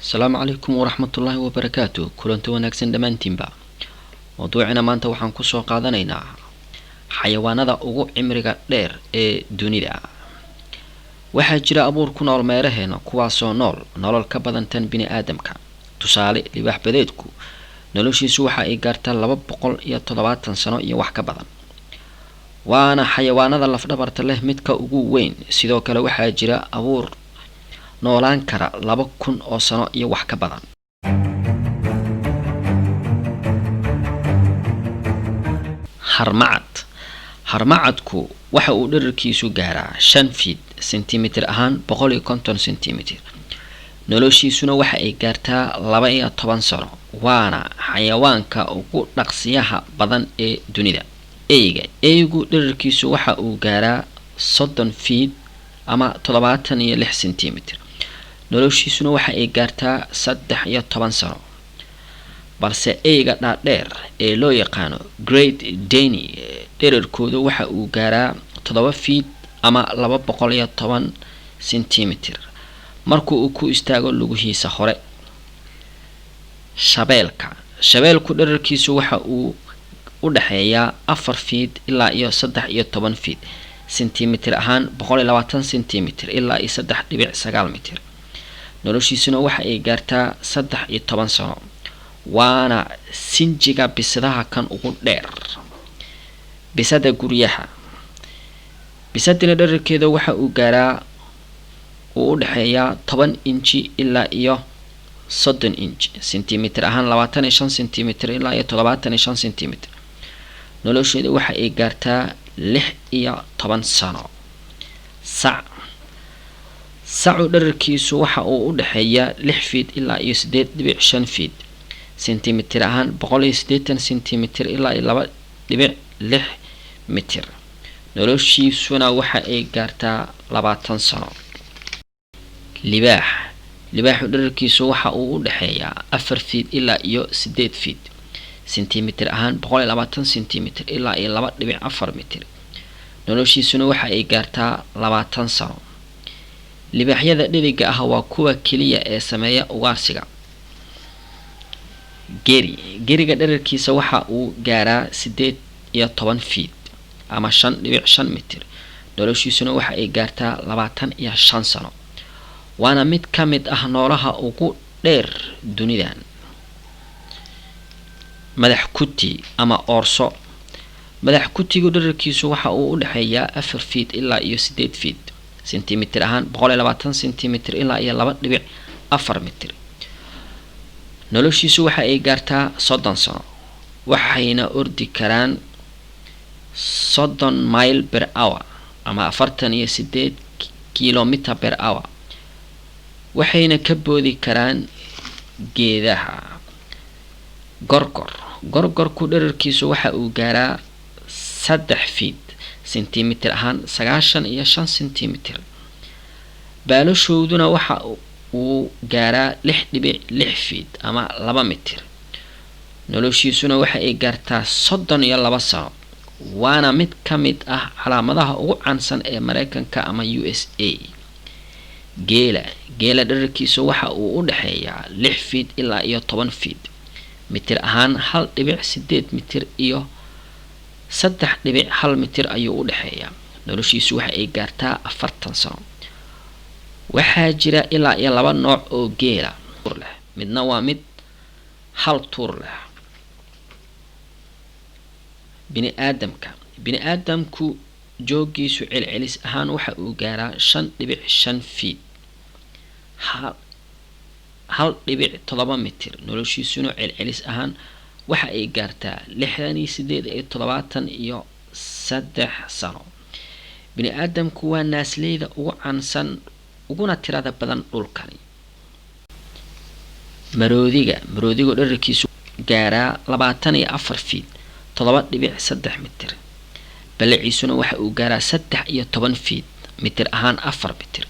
السلام عليكم ورحمة الله وبركاته. كلنتو wanaagsan dhamaantiinba. Mawduucina maanta waxaan ku soo qaadanaynaa xayawaanada ugu cimriga dheer ee dunida. Waxaa jira abuur ku nool meeraheena kuwaasoo nolol ka badan tan bini'aadamka. Tusaale, libaax badeedku noloshiisu waxa ay gaartaa 270 sano iyo wax ka badan. waana xayawaanada lafdhabarta leh midka ugu weyn. Sidoo kale waxaa jira abuur noolaan kara 2000 oo sano iyo wax ka badan. harmacadku waxa uu dhererkiisu gaaraa 5 feet centimeter ahaan 150 centimeter. noloshiisuna waxa ay gaartaa 12 sano. waana xayawaanka ugu dhaqsiyaha badan ee dunida. eeygu dhererkiisu waxa uu gaaraa 30 feet ama 76 centimeter. noloshiisuna waxa ay gaartaa 13 sano. balse eeyga dhaadheer ee loo yaqaano Great Dane dhererkoodu waxa uu gaaraa 7 feet ama 210 centimeter markuu uu ku istaago lugihiisa hore. shabeelku dhererkiisu waxa uu u dhaxeeyaa 4 feet ilaa iyo 13 feet centimeter ahaan 120 centimeter ilaa 3.9 mitir. noloshiisuna waxa ay gaartaa 13 sano. waana sinjiga bisadaha kan ugu dheer. bisada guryaha. bisadina dhererkeeda waxa uu gaaraa u dhaxeeyaa 10 inchi ilaa iyo 30 inch centimeter ahaan 25 centimeter ilaa iyo 75 centimeter. nolosheeda waxa ay gaartaa 16 sano. sacu dhererkiisu waxa uu u dhaxeeyaa 6 feet ilaa iyo 8.5 feet centimeter ahaan 180 centimeter ilaa 2.6 mitir. noloshiisuna waxa ay gaartaa 20 sano. libaaxu dhererkiisu waxa uu u dhaxeeyaa 4 feet ilaa iyo 8 feet centimeter ahaan 120 centimeter ilaa iyo 2.4 mitir. noloshiisuna waxa ay gaartaa 20 sano. libaaxyada dhediga ah waa kuwa kaliya ee sameeya ugaarsiga. geriga dhererkiisa waxa uu gaaraa 18 feet ama 5.5 mitir. noloshiisuna waxa ay gaartaa 25 sano. waana mid ka mid ah noolaha ugu dheer dunidan. madax kuti ama oorso. madax kutigu dhererkiisu waxa uu u dhaxeeyaa 4 feet ilaa iyo 8 feet centimeter ahaan 120 centimeter ilaa iyo 2.4 mitir. noloshiisu waxa ay gaartaa 30 sano. waxayna ordi karaan 30 mile per hour ama 48 kilometer per hour. waxayna ka boodi karaan geedaha. gorgorku dhererkiisu waxa uu gaaraa 3 feet centimeter ahaan 95 centimeter. baalashooduna waxa uu gaaraa 6.6 feet ama 2 mitir. noloshiisuna waxa ay gaartaa 32 sano. waana mid ka mid ah calaamadaha ugu caansan ee Mareykanka ama USA. geela dhererkiisu waxa uu u dhaxeeyaa 6 feet ilaa iyo 10 feet mitir ahaan 1.8 mitir iyo 3.1 mitir ayuu u dhaxeeyaa. noloshiisu waxa ay gaartaa 40 sano. waxaa jira ilaa iyo 2 nooc oo geela leh. midna waa mid hal tuur leh. bini'aadamku joogiisu celcelis ahaan waxa uu gaaraa 5.5 feet 1.7 mitir. noloshiisuna celcelis ahaan waxa ay gaartaa 68 sano. bini'aadamku waa naasleyda ugu caansan uguna tirada badan dhulkani. maroodigu dhererkiisu gaaraa 24 feet 7.3 mitir. balaciisuna waxa uu gaaraa 13 feet mitir ahaan 4 mitir.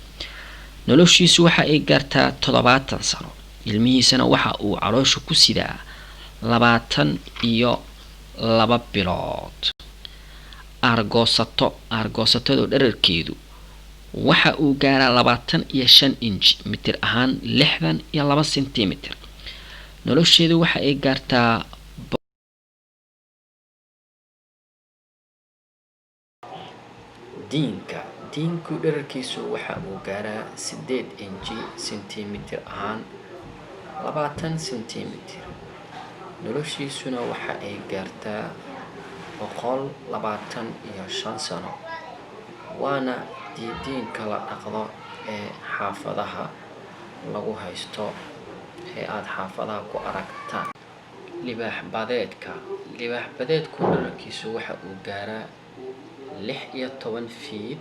noloshiisu waxa ay gaartaa 70 sano. ilmihiisana waxa uu caloosha ku sidaa 22 bilood. argoosatada dhererkeedu waxa uu gaaraa 25 inch mitir ahaan 62 sentimitir. nolosheedu waxa ay gaartaa diinku dhererkiisu waxa uu gaaraa 8 inch sentimitir ahaan 20 sentimitir. noloshiisuna waxa ay gaartaa 125 sano, waana diinka la dhaqdo ee xaafadaha lagu haysto ee aad xaafadaha ku aragtaan. libaax badeedku dhererkiisu waxa uu gaaraa 16 feet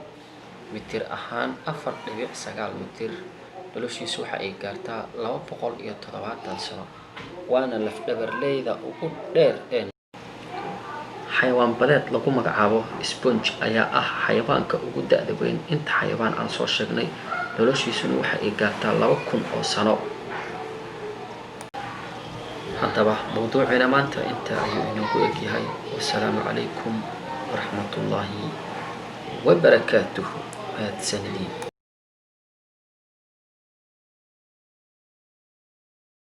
mitir ahaan 4.9 mitir. noloshiisu waxa ay gaartaa 270 sano, waana laf-dhabarleyda ugu dheer ee xayawaan badeed lagu magacaabo sponge ayaa ah xayawaanka ugu da'da weyn inta xayawaan aan soo sheegnay. noloshiisuna waxa ay gaartaa 2000 oo sano. haddaba mawduucina maanta inta ayuu inoogu egyahay. wassalaamu calaykum waraxmatullaahi wabarakaatuhu. mahadsanidin.